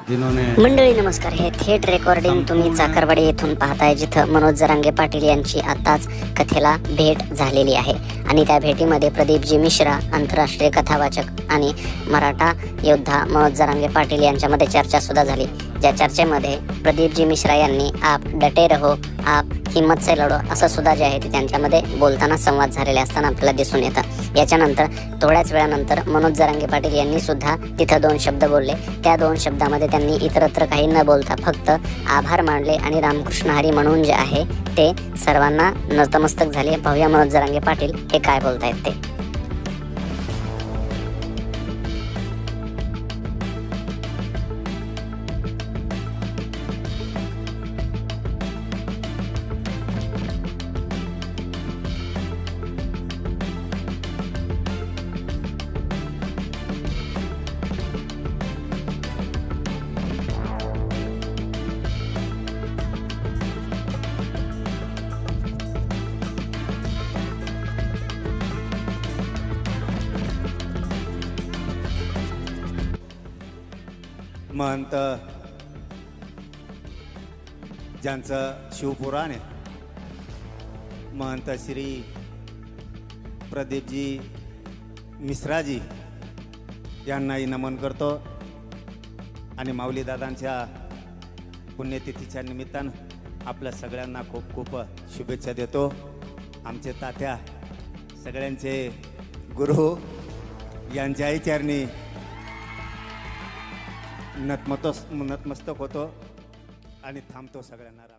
जिन्होंने मंडळी नमस्कार. हे थेट रेकॉर्डिंग तुम्ही चाकरवाडी येथून पाहताय, जिथं मनोज जरांगे पाटील यांची आताच कथेला भेट झालेली आहे. आणि त्या भेटीमध्ये प्रदीपजी मिश्रा, आंतरराष्ट्रीय कथावाचक आणि मराठा योद्धा मनोज जरांगे पाटील यांच्यामध्ये चर्चा सुद्धा झाली. ज्या चर्चेमध्ये प्रदीपजी मिश्रा यांनी आप डटे रहो, आप हिम्मत से लढो असं सुद्धा जे आहे ते त्यांच्यामध्ये बोलताना संवाद झालेले असताना आपल्याला दिसून येतं. याच्यानंतर थोड्याच वेळानंतर मनोज जरांगे पाटील यांनी सुद्धा तिथं 2 शब्द बोलले. त्या 2 शब्दामध्ये त्यांनी इतरत्र काही न बोलता फक्त आभार मानले आणि रामकृष्ण हरी म्हणून जे आहे ते सर्वांना नतमस्तक झाले. पाहूया मनोज जरांगे पाटील हे काय बोलतायत ते. महंत ज्यांचं शिवपुराण आहे, महंत श्री प्रदीपजी मिश्राजी यांनाही नमन करतो. आणि माऊली दादांच्या पुण्यतिथीच्या निमित्तानं आपल्या सगळ्यांना खूप खूप शुभेच्छा देतो. आमचे तात्या सगळ्यांचे गुरु यांच्याही चरणी नतमस्तक होतो आणि थांबतो सगळ्यांना.